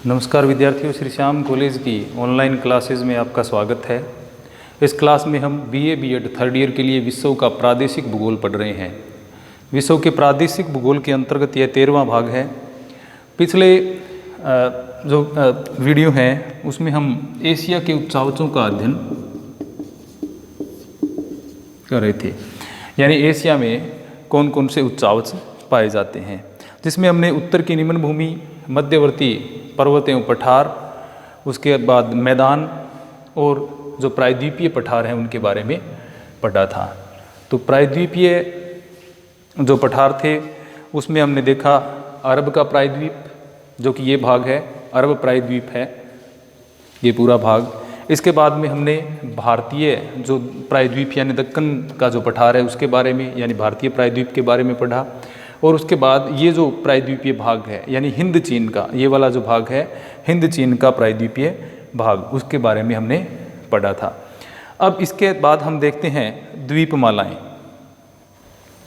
नमस्कार विद्यार्थियों, श्री श्याम कॉलेज की ऑनलाइन क्लासेस में आपका स्वागत है। इस क्लास में हम बीए बीएड थर्ड ईयर के लिए विश्व का प्रादेशिक भूगोल पढ़ रहे हैं। विश्व के प्रादेशिक भूगोल के अंतर्गत यह 13वां भाग है। पिछले जो वीडियो है उसमें हम एशिया के उच्चावचों का अध्ययन कर रहे थे, यानी एशिया में कौन कौन से उच्चावच पाए जाते हैं, जिसमें हमने उत्तर की निम्न भूमि, मध्यवर्ती पर्वत एवं पठार, उसके बाद मैदान और जो प्रायद्वीपीय पठार हैं उनके बारे में पढ़ा था। तो प्रायद्वीपीय जो पठार थे उसमें हमने देखा अरब का प्रायद्वीप, जो कि ये भाग है, अरब प्रायद्वीप है ये पूरा भाग। इसके बाद में हमने भारतीय जो प्रायद्वीप यानी दक्कन का जो पठार है उसके बारे में, यानी भारतीय प्रायद्वीप के बारे में पढ़ा। और उसके बाद ये जो प्रायद्वीपीय भाग है यानी हिंद चीन का, ये वाला जो भाग है हिंद चीन का प्रायद्वीपीय भाग, उसके बारे में हमने पढ़ा था। अब इसके बाद हम देखते हैं द्वीपमालाएं।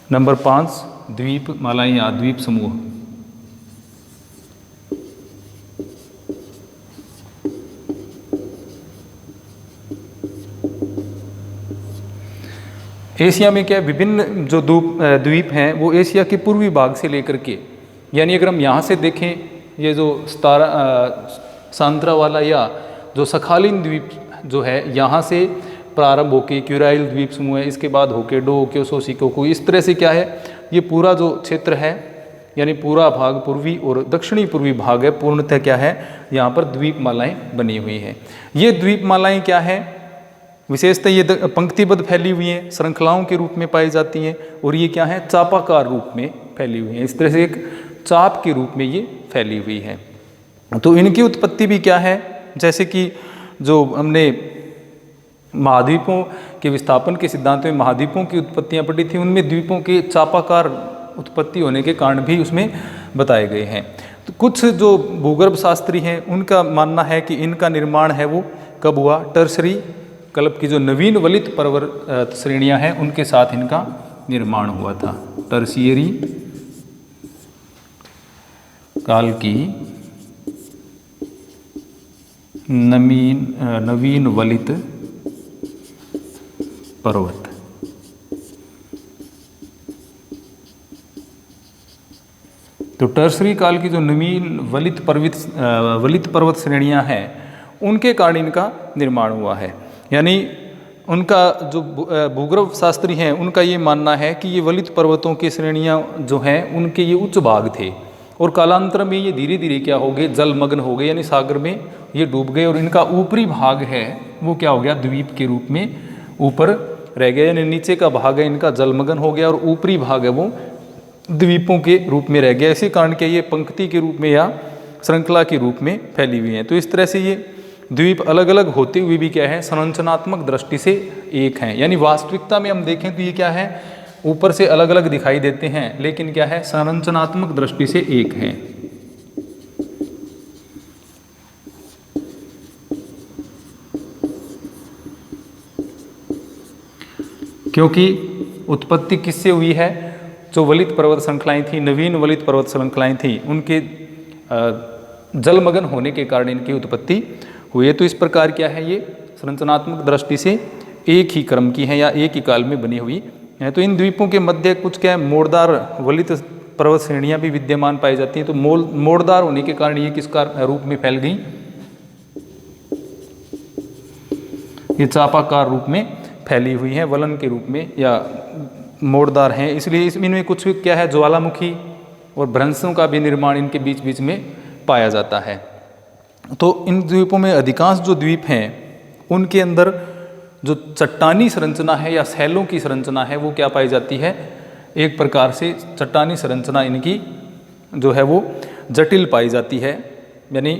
नंबर 5, द्वीपमालाएं या द्वीप समूह। एशिया में क्या विभिन्न जो द्वीप हैं वो एशिया के पूर्वी भाग से लेकर के, यानी अगर हम यहाँ से देखें ये जो सांद्रा वाला या जो सखालिन द्वीप जो है यहाँ से प्रारंभ होके क्यूराइल द्वीप समूह है, इसके बाद होकेडो, क्योसो, शिकोकू, इस तरह से क्या है ये पूरा जो क्षेत्र है यानी पूरा भाग पूर्वी और दक्षिणी पूर्वी भाग है, पूर्णतः क्या है यहाँ पर द्वीपमालाएं बनी हुई हैं। ये द्वीपमालाएं क्या है, विशेषतः ये पंक्तिबद्ध फैली हुई हैं, श्रृंखलाओं के रूप में पाई जाती हैं, और ये क्या है चापाकार रूप में फैली हुई हैं। इस तरह से एक चाप के रूप में ये फैली हुई है। तो इनकी उत्पत्ति भी क्या है, जैसे कि जो हमने महाद्वीपों के विस्थापन के सिद्धांत में महाद्वीपों की उत्पत्तियां पढ़ी थी, उनमें द्वीपों के चापाकार उत्पत्ति होने के कारण भी उसमें बताए गए हैं। तो कुछ जो भूगर्भ शास्त्री हैं उनका मानना है कि इनका निर्माण है वो कब हुआ, टर्सरी कल्प की जो नवीन वलित पर्वत श्रेणियां हैं उनके साथ इनका निर्माण हुआ था। टर्शियरी काल की नवीन वलित पर्वत। तो टर्सरी काल की जो नवीन वलित पर्वत श्रेणियां हैं उनके कारण इनका निर्माण हुआ है। यानी उनका जो भूगर्भ शास्त्री हैं उनका ये मानना है कि ये वलित पर्वतों की श्रेणियां जो हैं उनके ये उच्च भाग थे, और कालांतर में ये धीरे धीरे क्या हो गए, जलमग्न हो गए, यानी सागर में ये डूब गए, और इनका ऊपरी भाग है वो क्या हो गया, द्वीप के रूप में ऊपर रह गया, यानी नीचे का भाग है इनका जलमग्न हो गया और ऊपरी भाग है वो द्वीपों के रूप में रह गया। इसी कारण के ये पंक्ति के रूप में या श्रृंखला के रूप में फैली हुई हैं। तो इस तरह से ये द्वीप अलग अलग होते हुए भी क्या है, संरचनात्मक दृष्टि से एक हैं, यानी वास्तविकता में हम देखें तो ये क्या है, ऊपर से अलग अलग दिखाई देते हैं लेकिन क्या है, संरचनात्मक दृष्टि से एक हैं। क्योंकि उत्पत्ति किससे हुई है, जो वलित पर्वत श्रृंखलाएं थी, नवीन वलित पर्वत श्रृंखलाएं थी, उनके जलमग्न होने के कारण इनकी उत्पत्ति हुई। तो इस प्रकार क्या है, ये संरचनात्मक दृष्टि से एक ही क्रम की है या एक ही काल में बनी हुई है। तो इन द्वीपों के मध्य कुछ क्या है, मोड़दार वलित पर्वत श्रेणियां भी विद्यमान पाई जाती हैं। तो मोड़दार होने के कारण ये किसका रूप में फैल गई, ये चापाकार रूप में फैली हुई है, वलन के रूप में या मोड़दार हैं, इसलिए इनमें कुछ क्या है, ज्वालामुखी और भ्रंशों का भी निर्माण इनके बीच बीच में पाया जाता है। तो इन द्वीपों में अधिकांश जो द्वीप हैं उनके अंदर जो चट्टानी संरचना है या सैलों की संरचना है वो क्या पाई जाती है, एक प्रकार से चट्टानी संरचना इनकी जो है वो जटिल पाई जाती है। यानी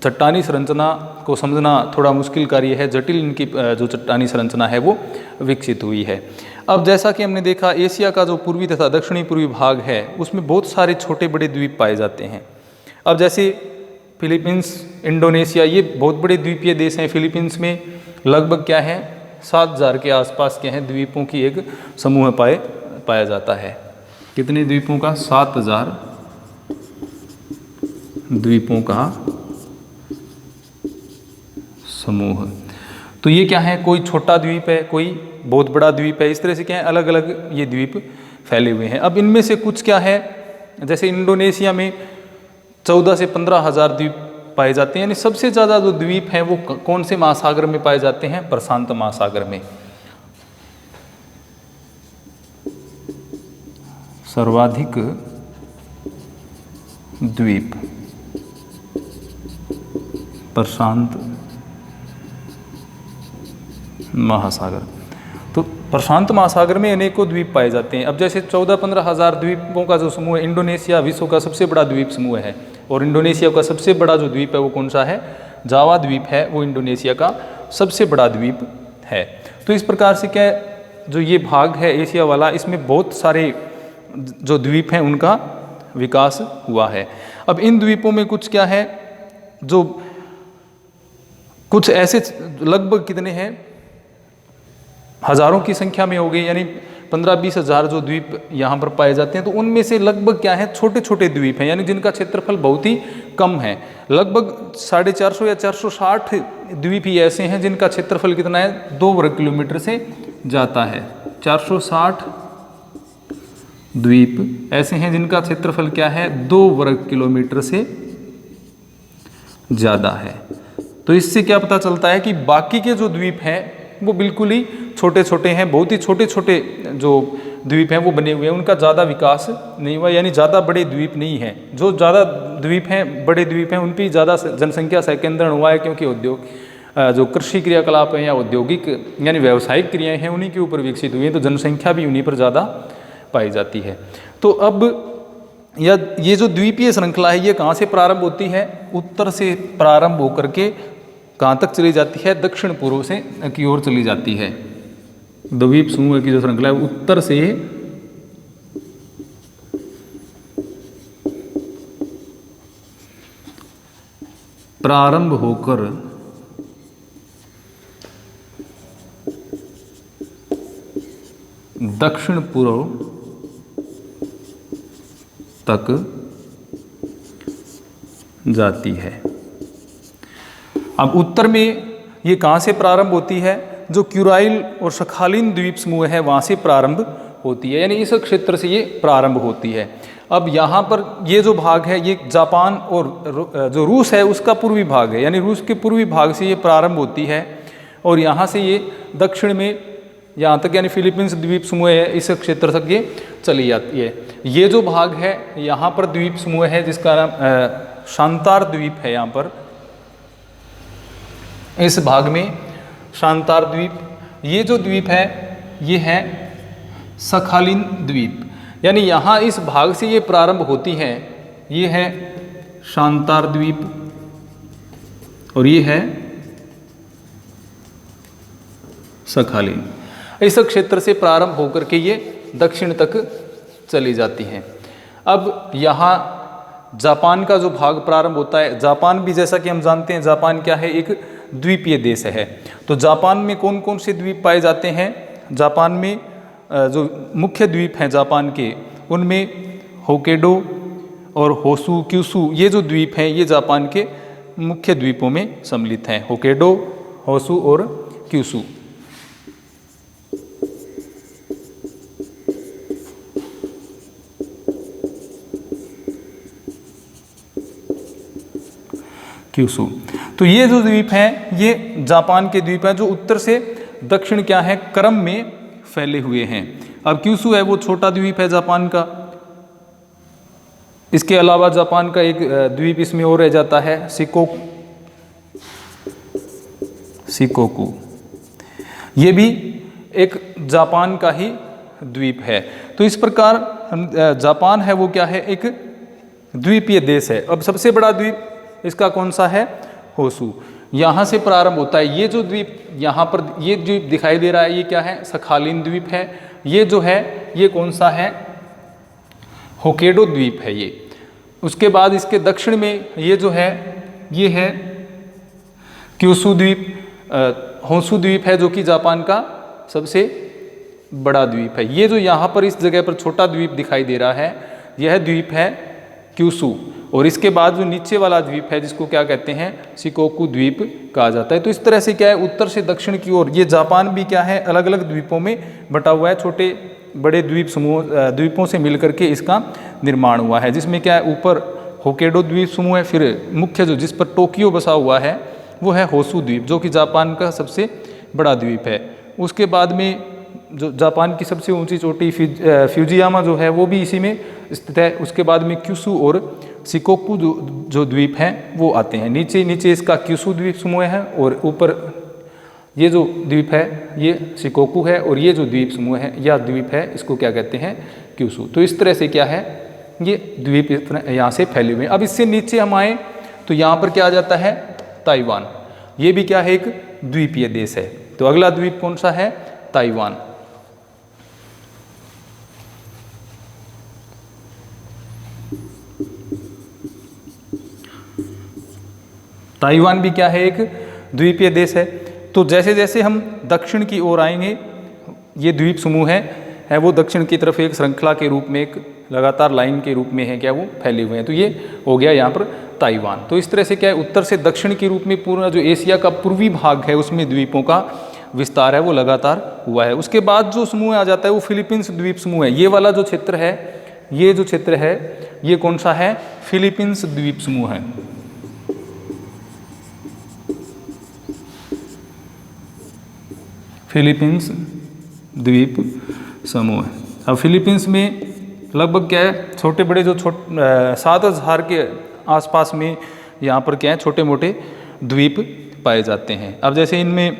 चट्टानी संरचना को समझना थोड़ा मुश्किल कार्य है, जटिल इनकी जो चट्टानी संरचना है वो विकसित हुई है। अब जैसा कि हमने देखा एशिया का जो पूर्वी तथा दक्षिणी पूर्वी भाग है उसमें बहुत सारे छोटे बड़े द्वीप पाए जाते हैं। अब जैसे फिलीपींस, इंडोनेशिया, ये बहुत बड़े द्वीपीय देश हैं। फिलीपींस में लगभग क्या है 7000 के आसपास के हैं द्वीपों की एक समूह पाया जाता है। कितने द्वीपों का, 7000 द्वीपों का समूह। तो ये क्या है, कोई छोटा द्वीप है, कोई बहुत बड़ा द्वीप है, इस तरह से क्या है अलग अलग ये द्वीप फैले हुए हैं। अब इनमें से कुछ क्या है, जैसे इंडोनेशिया में 14 से 15 हज़ार द्वीप पाए जाते हैं, यानी सबसे ज़्यादा जो द्वीप हैं वो कौन से महासागर में पाए जाते हैं, प्रशांत महासागर में। सर्वाधिक द्वीप प्रशांत महासागर। तो प्रशांत महासागर में अनेकों द्वीप पाए जाते हैं। अब जैसे 14-15 हज़ार द्वीपों का जो समूह है, इंडोनेशिया विश्व का सबसे बड़ा द्वीप समूह है, और इंडोनेशिया का सबसे बड़ा जो द्वीप है वो कौन सा है, जावा द्वीप है, वो इंडोनेशिया का सबसे बड़ा द्वीप है। तो इस प्रकार से क्या जो ये भाग है एशिया वाला, इसमें बहुत सारे जो द्वीप हैं उनका विकास हुआ है। अब इन द्वीपों में कुछ क्या है, जो कुछ ऐसे लगभग कितने हैं, हज़ारों की संख्या में हो गए, यानी 15-20 हज़ार जो द्वीप यहाँ पर पाए जाते हैं। तो उनमें से लगभग क्या है, छोटे छोटे द्वीप हैं, यानी जिनका क्षेत्रफल बहुत ही कम है। लगभग 450 या 460 द्वीप ही ऐसे हैं जिनका क्षेत्रफल कितना है, 2 वर्ग किलोमीटर से जाता है। 460 द्वीप ऐसे हैं जिनका क्षेत्रफल क्या है, 2 वर्ग किलोमीटर से ज़्यादा है। तो इससे क्या पता चलता है कि बाकी के जो द्वीप हैं वो बिल्कुल ही छोटे छोटे हैं, बहुत ही छोटे छोटे जो द्वीप हैं वो बने हुए हैं, उनका ज़्यादा विकास नहीं हुआ, यानी ज़्यादा बड़े द्वीप नहीं हैं। जो ज़्यादा द्वीप हैं, बड़े द्वीप हैं, उन पर ज़्यादा जनसंख्या संकेंद्रण हुआ है, क्योंकि उद्योग जो कृषि क्रियाकलाप हैं या औद्योगिक यानी व्यावसायिक क्रियाएँ हैं उन्हीं के ऊपर विकसित हुई हैं, तो जनसंख्या भी उन्हीं पर ज़्यादा पाई जाती है। तो अब ये जो द्वीपीय श्रृंखला है ये कहाँ से प्रारंभ होती है, उत्तर से प्रारंभ होकर के कहाँ तक चली जाती है, दक्षिण पूर्व से की ओर चली जाती है। द्वीप समूह की जो श्रृंखला है उत्तर से प्रारंभ होकर दक्षिण पूर्व तक जाती है। अब उत्तर में ये कहाँ से प्रारंभ होती है, जो क्यूराइल और सखालिन द्वीप समूह है वहाँ से प्रारंभ होती है, यानी इस क्षेत्र से ये प्रारंभ होती है। अब यहाँ पर ये जो भाग है ये जापान और जो रूस है उसका पूर्वी भाग है, यानी रूस के पूर्वी भाग से ये प्रारंभ होती है और यहाँ से ये दक्षिण में यहाँ तक यानी फिलीपींस द्वीप समूह है, इस क्षेत्र तक ये चली जाती है। ये जो भाग है यहाँ पर द्वीप समूह है जिसका नाम शांतार द्वीप है। यहाँ पर इस भाग में शांतार द्वीप, ये जो द्वीप है ये है सखालिन द्वीप, यानी यहाँ इस भाग से ये प्रारंभ होती है। ये है शांतार द्वीप और ये है सखालिन। इस क्षेत्र से प्रारंभ होकर के ये दक्षिण तक चली जाती हैं। अब यहाँ जापान का जो भाग प्रारंभ होता है, जापान भी जैसा कि हम जानते हैं जापान क्या है, एक द्वीपीय देश है। तो जापान में कौन कौन से द्वीप पाए जाते हैं, जापान में जो मुख्य द्वीप हैं जापान के उनमें होक्काइडो और होसु क्यूशु, ये जो द्वीप हैं ये जापान के मुख्य द्वीपों में सम्मिलित हैं। होक्काइडो, होसु और क्यूशु। क्यूशु। तो ये जो द्वीप हैं ये जापान के द्वीप हैं जो उत्तर से दक्षिण क्या है क्रम में फैले हुए हैं। अब क्यूशु है वो छोटा द्वीप है जापान का। इसके अलावा जापान का एक द्वीप इसमें और रह जाता है शिकोकू। ये भी एक जापान का ही द्वीप है। तो इस प्रकार जापान है वो क्या है, एक द्वीपीय देश है। अब सबसे बड़ा द्वीप इसका कौन सा है, होसु, यहाँ से प्रारंभ होता है। ये जो द्वीप यहाँ पर ये द्वीप दिखाई दे रहा है ये क्या है, सखालिन द्वीप है। ये जो है ये कौन सा है, होक्काइडो द्वीप है ये। उसके बाद इसके दक्षिण में ये जो है ये है क्यूशु द्वीप, होसु द्वीप है जो कि जापान का सबसे बड़ा द्वीप है। ये जो यहाँ पर इस जगह पर छोटा द्वीप दिखाई दे रहा है यह द्वीप है क्यूशु। और इसके बाद जो नीचे वाला द्वीप है जिसको क्या कहते हैं, शिकोकु द्वीप कहा जाता है। तो इस तरह से क्या है, उत्तर से दक्षिण की ओर ये जापान भी क्या है, अलग अलग द्वीपों में बटा हुआ है, छोटे बड़े द्वीप समूह द्वीपों से मिलकर के इसका निर्माण हुआ है, जिसमें क्या है ऊपर होकेडो द्वीप समूह है, फिर मुख्य जो जिस पर टोक्यो बसा हुआ है वो है होसू द्वीप, जो कि जापान का सबसे बड़ा द्वीप है। उसके बाद में जो जापान की सबसे ऊंची चोटी फ्यूजियामा जो है वो भी इसी में स्थित है। उसके बाद में क्यूसू और शिकोकु जो द्वीप हैं वो आते हैं। नीचे नीचे इसका क्यूसू द्वीप समूह है और ऊपर ये जो द्वीप है ये शिकोकु है, और ये जो द्वीप समूह है या द्वीप है इसको क्या कहते हैं, क्यूसू। तो इस तरह से क्या है, ये द्वीप यहाँ से फैले हुए हैं। अब इससे नीचे हम आए तो यहाँ पर क्या आ जाता है, ताइवान। ये भी क्या है, एक द्वीपीय देश है। तो अगला द्वीप कौन सा है, ताइवान। ताइवान भी क्या है, एक द्वीपीय देश है। तो जैसे जैसे हम दक्षिण की ओर आएंगे, ये द्वीप समूह है वो दक्षिण की तरफ एक श्रृंखला के रूप में, एक लगातार लाइन के रूप में है क्या, वो फैले हुए हैं। तो ये हो गया यहाँ पर ताइवान। तो इस तरह से क्या है, उत्तर से दक्षिण के रूप में पूरा जो एशिया का पूर्वी भाग है उसमें द्वीपों का विस्तार है वो लगातार हुआ है। उसके बाद जो समूह आ जाता है वो फिलीपींस द्वीप समूह है। ये वाला जो क्षेत्र है, ये जो क्षेत्र है ये कौन सा है, फिलीपींस द्वीप समूह है। फिलीपींस द्वीप समूह है। अब फिलीपींस में लगभग क्या है, छोटे बड़े जो 7,000 के आसपास में यहाँ पर क्या है, छोटे मोटे द्वीप पाए जाते हैं। अब जैसे इनमें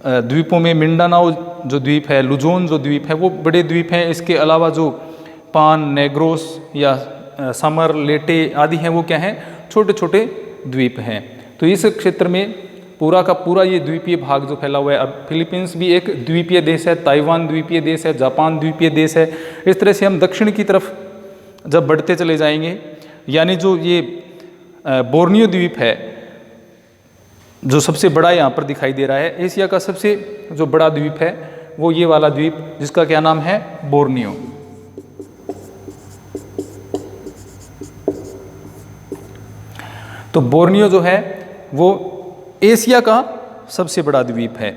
द्वीपों में मिंडानाओ जो द्वीप है, लुजोन जो द्वीप है वो बड़े द्वीप हैं। इसके अलावा जो पान, नेग्रोस या समर, लेटे आदि हैं वो क्या हैं, छोटे छोटे द्वीप हैं। तो इस क्षेत्र में पूरा का पूरा ये द्वीपीय भाग जो फैला हुआ है। अब फिलीपींस भी एक द्वीपीय देश है, ताइवान द्वीपीय देश है, जापान द्वीपीय देश है। इस तरह से हम दक्षिण की तरफ जब बढ़ते चले जाएंगे, यानी जो ये बोर्नियो द्वीप है जो सबसे बड़ा यहाँ पर दिखाई दे रहा है, एशिया का सबसे जो बड़ा द्वीप है वो ये वाला द्वीप, जिसका क्या नाम है, बोर्नियो। तो बोर्नियो जो है वो एशिया का सबसे बड़ा द्वीप है।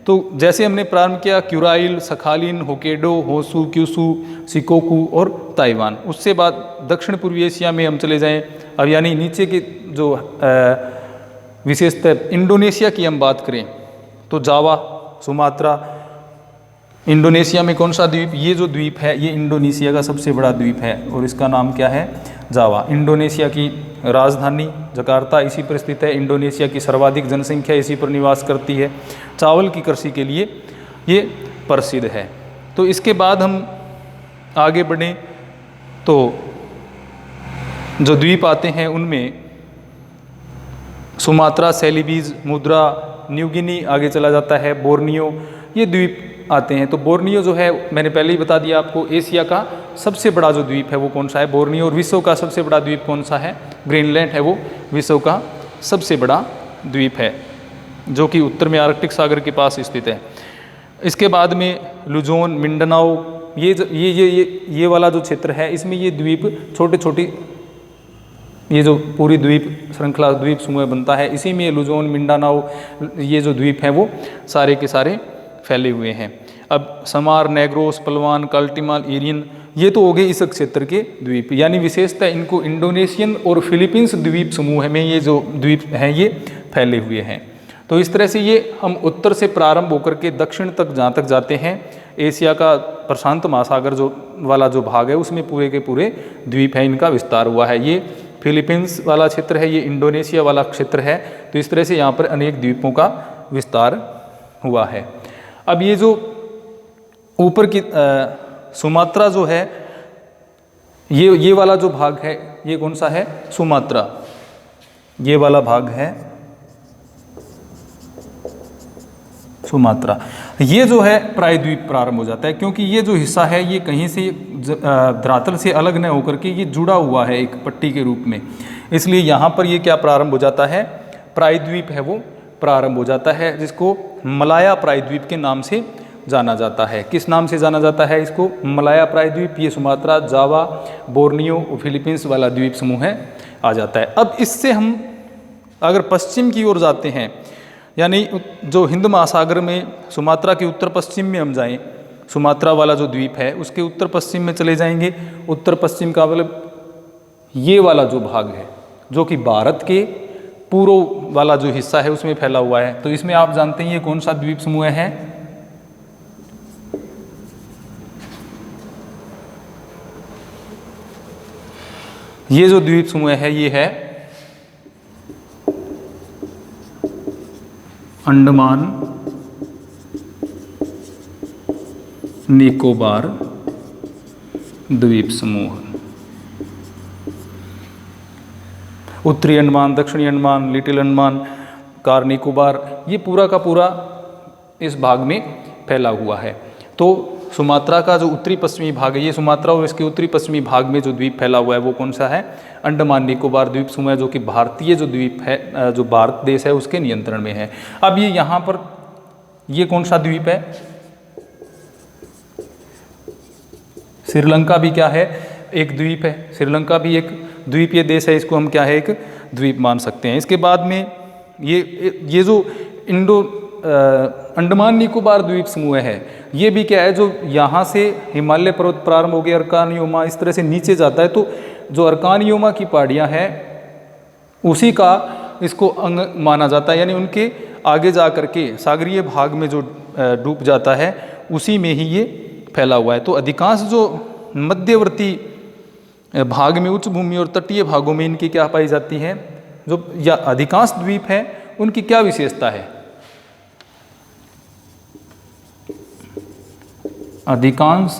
तो जैसे हमने प्रारंभ किया, क्यूराइल, सखालिन, होकेडो, होसू, क्यूसू, शिकोकू और ताइवान। उससे बाद दक्षिण पूर्वी एशिया में हम चले जाएं, अब यानी नीचे की जो विशेषतः इंडोनेशिया की हम बात करें तो जावा, सुमात्रा। इंडोनेशिया में कौन सा द्वीप, ये जो द्वीप है ये इंडोनेशिया का सबसे बड़ा द्वीप है और इसका नाम क्या है, जावा। इंडोनेशिया की राजधानी जकार्ता इसी पर स्थित है। इंडोनेशिया की सर्वाधिक जनसंख्या इसी पर निवास करती है। चावल की कृषि के लिए ये प्रसिद्ध है। तो इसके बाद हम आगे बढ़ें तो जो द्वीप आते हैं उनमें सुमात्रा, सेलिबीज, मुद्रा, न्यू गिनी आगे चला जाता है, बोर्नियो, ये द्वीप आते हैं। तो बोर्नियो जो है मैंने पहले ही बता दिया आपको, एशिया का सबसे बड़ा जो द्वीप है वो कौन सा है, बोर्नियो। और विश्व का सबसे बड़ा द्वीप कौन सा है, ग्रीनलैंड है वो विश्व का सबसे बड़ा द्वीप है, जो कि उत्तर में आर्कटिक सागर के पास स्थित है। इसके बाद में लुजोन, मिंडानाओ, ये वाला जो क्षेत्र है इसमें ये द्वीप छोटे छोटे, ये जो पूरी द्वीप श्रृंखला द्वीप समूह बनता है, इसी में लुजोन, मिंडानाओ, ये जो द्वीप हैं वो सारे के सारे फैले हुए हैं। अब समार, नेग्रोस, पलवान, कल्टिमाल, इरियन, ये तो हो गए इस क्षेत्र के द्वीप। यानी विशेषतः इनको इंडोनेशियन और फिलीपींस द्वीप समूह में ये जो द्वीप हैं ये फैले हुए हैं। तो इस तरह से ये हम उत्तर से प्रारंभ होकर के दक्षिण तक जहाँ तक जाते हैं, एशिया का प्रशांत महासागर जो वाला जो भाग है उसमें पूरे के पूरे द्वीप हैं, इनका विस्तार हुआ है। ये फिलीपींस वाला क्षेत्र है, ये इंडोनेशिया वाला क्षेत्र है। तो इस तरह से यहाँ पर अनेक द्वीपों का विस्तार हुआ है। अब ये जो ऊपर की सुमात्रा जो है, ये वाला जो भाग है ये कौन सा है, सुमात्रा, ये वाला भाग है सुमात्रा। ये जो है प्रायद्वीप प्रारंभ हो जाता है, क्योंकि ये जो हिस्सा है ये कहीं से धरातल से अलग न होकर के ये जुड़ा हुआ है एक पट्टी के रूप में, इसलिए यहाँ पर ये क्या प्रारंभ हो जाता है, प्रायद्वीप है वो प्रारंभ हो जाता है, जिसको मलाया प्रायद्वीप के नाम से जाना जाता है। किस नाम से जाना जाता है इसको, मलाया प्रायद्वीप। ये सुमात्रा, जावा, बोर्नियो और फिलीपींस वाला द्वीप समूह है आ जाता है। अब इससे हम अगर पश्चिम की ओर जाते हैं, यानी जो हिंद महासागर में सुमात्रा के उत्तर पश्चिम में हम जाएं, सुमात्रा वाला जो द्वीप है उसके उत्तर पश्चिम में चले जाएंगे। उत्तर पश्चिम का मतलब ये वाला जो भाग है जो कि भारत के पूर्व वाला जो हिस्सा है उसमें फैला हुआ है। तो इसमें आप जानते हैं ये कौन सा द्वीप समूह है? ये जो द्वीप समूह है ये है अंडमान निकोबार द्वीप समूह। उत्तरी अंडमान, दक्षिणी अंडमान, लिटिल अंडमान, कार निकोबार, ये पूरा का पूरा इस भाग में फैला हुआ है। तो सुमात्रा का जो उत्तरी पश्चिमी भाग है, ये सुमात्रा और इसके उत्तरी पश्चिमी भाग में जो द्वीप फैला हुआ है वो कौन सा है? अंडमान निकोबार द्वीप समूह, जो कि भारतीय जो द्वीप है, जो भारत देश है उसके नियंत्रण में है। अब ये यहाँ पर ये कौन सा द्वीप है? श्रीलंका भी क्या है? एक द्वीप है। श्रीलंका भी एक द्वीपीय देश है, इसको हम क्या है? एक द्वीप मान सकते हैं। इसके बाद में ये जो अंडमान निकोबार द्वीप समूह है ये भी क्या है? जो यहाँ से हिमालय पर्वत प्रारंभ हो गया, अरकान योमा इस तरह से नीचे जाता है, तो जो अरकान योमा की पहाड़ियाँ हैं उसी का इसको अंग माना जाता है, यानी उनके आगे जा कर के सागरीय भाग में जो डूब जाता है उसी में ही ये फैला हुआ है। तो अधिकांश जो मध्यवर्ती भाग में, उच्च भूमि और तटीय भागों में इनकी क्या पाई जाती है? जो या अधिकांश द्वीप हैं उनकी क्या विशेषता है? अधिकांश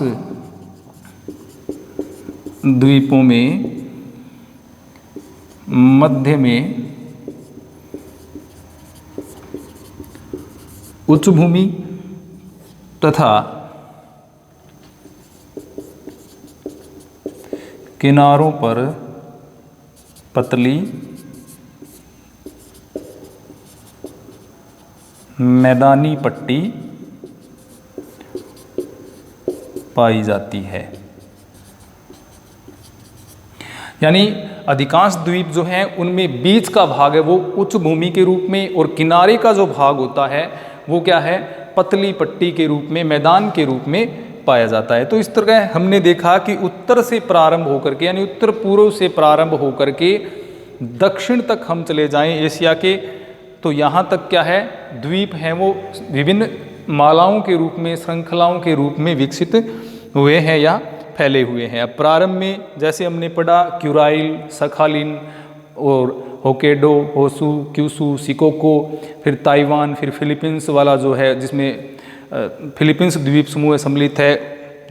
द्वीपों में मध्य में उच्च भूमि तथा किनारों पर पतली मैदानी पट्टी पाई जाती है। यानी अधिकांश द्वीप जो हैं उनमें बीच का भाग है वो उच्च भूमि के रूप में, और किनारे का जो भाग होता है वो क्या है? पतली पट्टी के रूप में, मैदान के रूप में पाया जाता है। तो इस तरह हमने देखा कि उत्तर से प्रारंभ होकर के, यानी उत्तर पूर्व से प्रारंभ होकर के दक्षिण तक हम चले जाएं एशिया के, तो यहाँ तक क्या है? द्वीप हैं वो विभिन्न मालाओं के रूप में, श्रृंखलाओं के रूप में विकसित हुए हैं या फैले हुए हैं। अब प्रारंभ में जैसे हमने पढ़ा क्यूराइल, सखालिन और होकेडो, होसू, क्यूसू, सिकोको, फिर ताइवान, फिर फिलीपींस वाला जो है जिसमें फिलीपींस द्वीप समूह सम्मिलित है,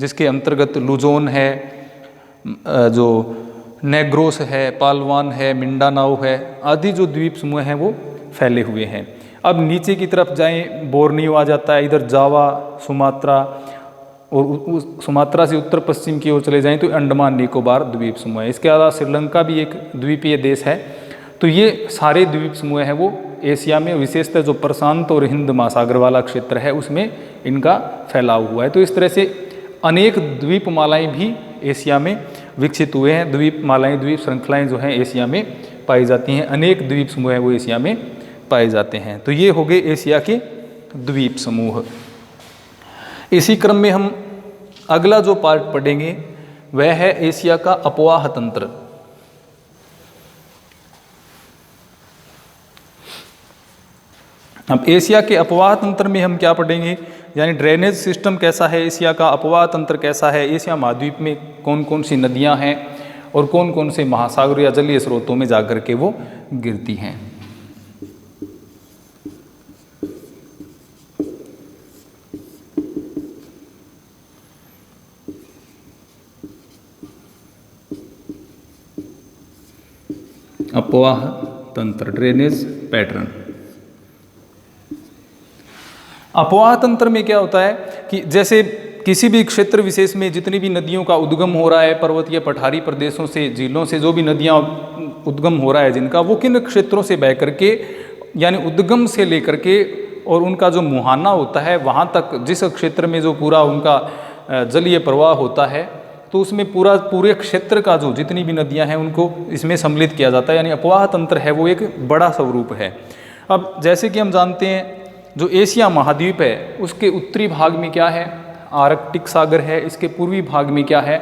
जिसके अंतर्गत लुजोन है, जो नेग्रोस है, पालवान है, मिंडानाओ है, आदि जो द्वीप समूह हैं वो फैले हुए हैं। अब नीचे की तरफ जाएं, बोर्नियो आ जाता है, इधर जावा, सुमात्रा, और सुमात्रा से उत्तर पश्चिम की ओर चले जाएं तो अंडमान निकोबार द्वीप समूह है। इसके अलावा श्रीलंका भी एक द्वीपीय देश है। तो ये सारे द्वीप समूह हैं वो एशिया में, विशेषतः जो प्रशांत और हिंद महासागर वाला क्षेत्र है उसमें इनका फैलाव हुआ है। तो इस तरह से अनेक द्वीपमालाएं भी एशिया में विकसित हुए हैं। द्वीपमालाएं, द्वीप श्रृंखलाएं जो हैं एशिया में पाई जाती हैं, अनेक द्वीप समूह हैं वो एशिया में पाए जाते हैं। तो ये हो गए एशिया के द्वीप समूह। इसी क्रम में हम अगला जो पार्ट पढ़ेंगे वह है एशिया का अपवाह तंत्र। अब एशिया के अपवाह तंत्र में हम क्या पढ़ेंगे? यानी ड्रेनेज सिस्टम कैसा है एशिया का, अपवाह तंत्र कैसा है, एशिया महाद्वीप में कौन कौन सी नदियां हैं और कौन कौन से महासागर या जलीय स्रोतों में जाकर के वो गिरती हैं। अपवाह तंत्र, ड्रेनेज पैटर्न। अपवाह तंत्र में क्या होता है कि जैसे किसी भी क्षेत्र विशेष में जितनी भी नदियों का उद्गम हो रहा है, पर्वतीय पठारी प्रदेशों से, झीलों से जो भी नदियां उद्गम हो रहा है जिनका, वो किन क्षेत्रों से बह करके, यानी उद्गम से लेकर के और उनका जो मुहाना होता है वहाँ तक, जिस क्षेत्र में जो पूरा उनका जलीय प्रवाह होता है तो उसमें पूरे क्षेत्र का जो जितनी भी नदियां हैं उनको इसमें सम्मिलित किया जाता है, यानी अपवाह तंत्र है वो एक बड़ा स्वरूप है। अब जैसे कि हम जानते हैं जो एशिया महाद्वीप है उसके उत्तरी भाग में क्या है, आर्कटिक सागर है, इसके पूर्वी भाग में क्या है,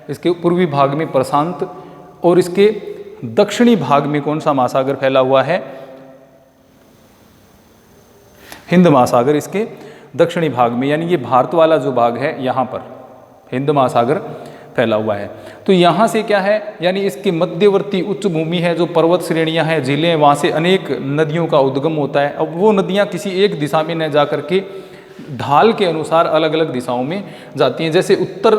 इसके पूर्वी भाग में प्रशांत, और इसके दक्षिणी भाग में कौन सा महासागर फैला हुआ है, हिंद महासागर इसके दक्षिणी भाग में, यानी ये भारत वाला जो भाग है यहाँ पर हिंद महासागर फैला हुआ है। तो यहाँ से क्या है, यानी इसके मध्यवर्ती उच्च भूमि है, जो पर्वत श्रेणियाँ हैं, झीलें हैं, वहाँ से अनेक नदियों का उद्गम होता है। अब वो नदियाँ किसी एक दिशा में न जा करके ढाल के अनुसार अलग अलग दिशाओं में जाती हैं। जैसे उत्तर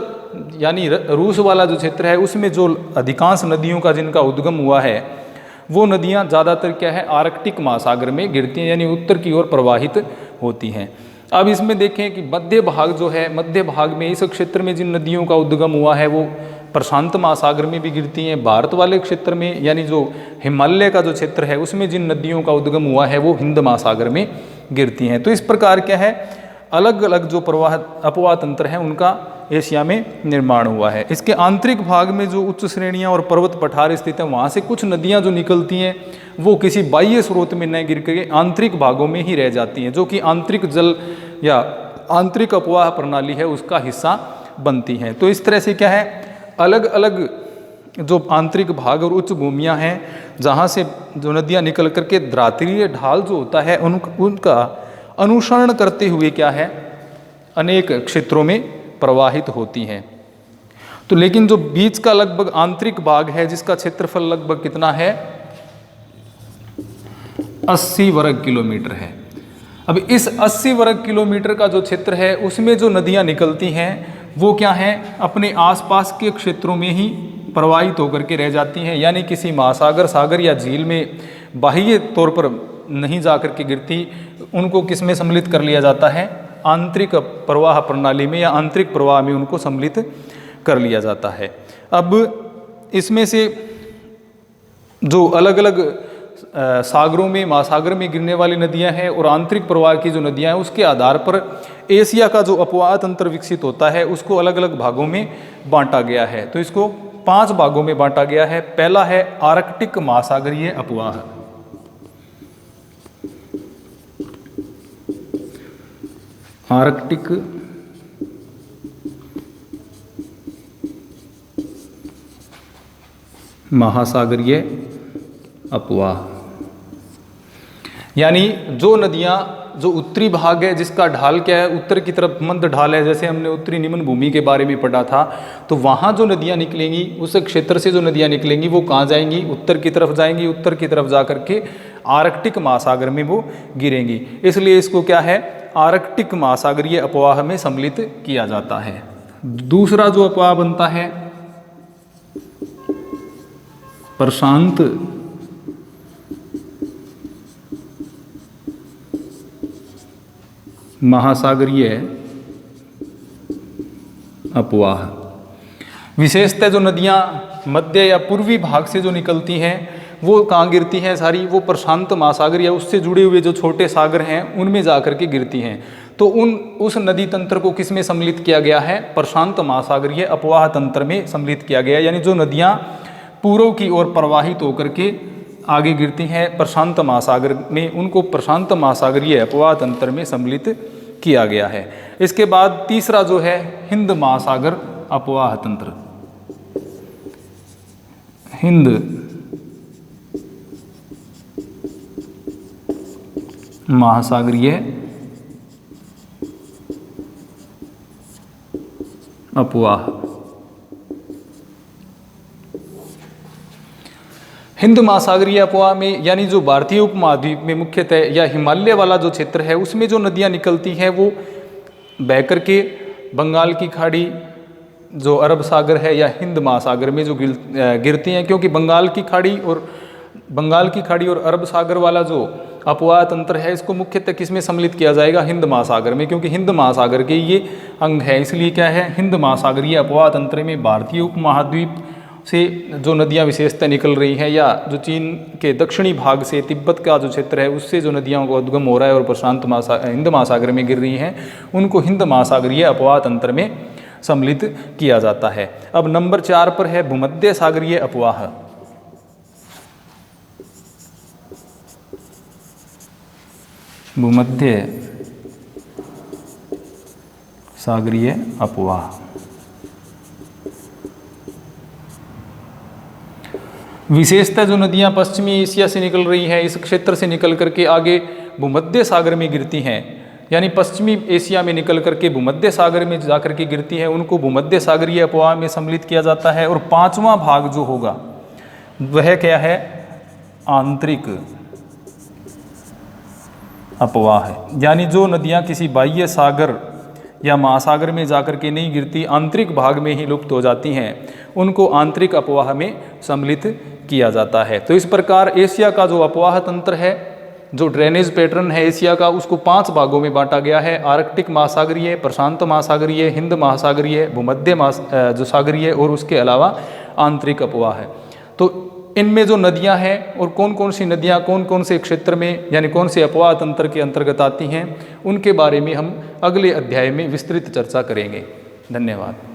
यानी रूस वाला जो क्षेत्र है उसमें जो अधिकांश नदियों का जिनका उद्गम हुआ है वो नदियाँ ज़्यादातर क्या है, आर्कटिक महासागर में गिरती हैं, यानी उत्तर की ओर प्रवाहित होती हैं। अब इसमें देखें कि मध्य भाग जो है, मध्य भाग में इस क्षेत्र में जिन नदियों का उद्गम हुआ है वो प्रशांत महासागर में भी गिरती हैं। भारत वाले क्षेत्र में यानी जो हिमालय का जो क्षेत्र है उसमें जिन नदियों का उद्गम हुआ है वो हिंद महासागर में गिरती हैं। तो इस प्रकार क्या है, अलग अलग जो अपवाह तंत्र हैं उनका एशिया में निर्माण हुआ है। इसके आंतरिक भाग में जो उच्च श्रेणियां और पर्वत पठार स्थित हैं वहाँ से कुछ नदियाँ जो निकलती हैं वो किसी बाह्य स्रोत में न गिर के आंतरिक भागों में ही रह जाती हैं, जो कि आंतरिक जल या आंतरिक अपवाह प्रणाली है उसका हिस्सा बनती हैं। तो इस तरह से क्या है, अलग अलग जो आंतरिक भाग और उच्च भूमियाँ हैं जहाँ से जो नदियाँ निकल करके द्रातरीय ढाल जो होता है उनका अनुसरण करते हुए क्या है, अनेक क्षेत्रों में प्रवाहित होती हैं। तो लेकिन जो बीच का लगभग आंतरिक भाग है जिसका क्षेत्रफल लगभग कितना है, 80 वर्ग किलोमीटर है। अब इस 80 वर्ग किलोमीटर का जो क्षेत्र है उसमें जो नदियां निकलती हैं वो क्या हैं, अपने आसपास के क्षेत्रों में ही प्रवाहित होकर के रह जाती हैं, यानी किसी महासागर, सागर या झील में बाह्य तौर पर नहीं जा कर के गिरती। उनको किस में सम्मिलित कर लिया जाता है, आंतरिक प्रवाह प्रणाली में या आंतरिक प्रवाह में उनको सम्मिलित कर लिया जाता है। अब इसमें से जो अलग अलग सागरों में, महासागर में गिरने वाली नदियां हैं और आंतरिक प्रवाह की जो नदियां हैं उसके आधार पर एशिया का जो अपवाह तंत्र विकसित होता है उसको अलग अलग भागों में बांटा गया है। तो इसको 5 भागों में बांटा गया है। पहला है आर्कटिक महासागरीय अपवाह। आर्कटिक महासागरीय अपवाह, यानी जो नदियाँ जो उत्तरी भाग है जिसका ढाल क्या है, उत्तर की तरफ मंद ढाल है, जैसे हमने उत्तरी निम्न भूमि के बारे में पढ़ा था, तो वहाँ जो नदियाँ निकलेंगी उस क्षेत्र से जो नदियाँ निकलेंगी वो कहाँ जाएंगी, उत्तर की तरफ जाएंगी। उत्तर की तरफ जा करके आर्कटिक महासागर में वो गिरेंगी, इसलिए इसको क्या है, आर्कटिक महासागरीय अपवाह में सम्मिलित किया जाता है। दूसरा जो अपवाह बनता है प्रशांत महासागरीय अपवाह। विशेषतः जो नदियाँ मध्य या पूर्वी भाग से जो निकलती हैं वो कहाँ गिरती हैं, सारी वो प्रशांत महासागर या उससे जुड़े हुए जो छोटे सागर हैं उनमें जाकर के गिरती हैं। तो उस नदी तंत्र को किस में सम्मिलित किया गया है, प्रशांत महासागरीय अपवाह तंत्र में सम्मिलित किया गया, यानी जो नदियाँ पूर्व की ओर प्रवाहित होकर के आगे गिरती हैं प्रशांत महासागर में, उनको प्रशांत महासागरीय अपवाह तंत्र में सम्मिलित किया गया है। इसके बाद तीसरा जो है हिंद महासागर अपवाह तंत्र। हिंद महासागरीय अपवाह। हिंद महासागरीय अपवाह में यानी जो भारतीय उपमहाद्वीप में मुख्यतः या हिमालय वाला जो क्षेत्र है उसमें जो नदियाँ निकलती हैं वो बहकर के बंगाल की खाड़ी, जो अरब सागर है या हिंद महासागर में जो गिरती हैं, क्योंकि बंगाल की खाड़ी और अरब सागर वाला जो अपवाह तंत्र है इसको मुख्यतः किस में सम्मिलित किया जाएगा, हिंद महासागर में, क्योंकि हिंद महासागर के ये अंग है। इसलिए क्या है, हिंद महासागरीय अपवाह तंत्र में भारतीय उपमहाद्वीप से जो नदियाँ विशेषतः निकल रही हैं या जो चीन के दक्षिणी भाग से तिब्बत का जो क्षेत्र है उससे जो नदियों का उद्गम हो रहा है और प्रशांत हिंद महासागर में गिर रही हैं, उनको हिंद महासागरीय अपवाह तंत्र में सम्मिलित किया जाता है। अब नंबर 4 पर है भूमध्य सागरीय अपवाह। भूमध्य सागरीय अपवाह। विशेषतः जो नदियां पश्चिमी एशिया से निकल रही हैं, इस क्षेत्र से निकल करके आगे भूमध्य सागर में गिरती हैं, यानी पश्चिमी एशिया में निकल करके भूमध्य सागर में जाकर के गिरती हैं, उनको भूमध्य सागरीय अपवाह में सम्मिलित किया जाता है। और 5वां भाग जो होगा वह क्या है? आंतरिक अपवाह है, यानी जो नदियां किसी बाह्य सागर या महासागर में जाकर के नहीं गिरती, आंतरिक भाग में ही लुप्त हो जाती हैं, उनको आंतरिक अपवाह में सम्मिलित किया जाता है। तो इस प्रकार एशिया का जो अपवाह तंत्र है, जो ड्रेनेज पैटर्न है एशिया का, उसको 5 भागों में बांटा गया है। आर्कटिक महासागरीय, प्रशांत महासागरीय, हिंद महासागरीय, भूमध्य जो सागरीय और उसके अलावा आंतरिक अपवाह है। तो इनमें जो नदियां हैं और कौन कौन सी नदियां कौन कौन से क्षेत्र में यानी कौन से अपवाह तंत्र के अंतर्गत आती हैं, उनके बारे में हम अगले अध्याय में विस्तृत चर्चा करेंगे। धन्यवाद।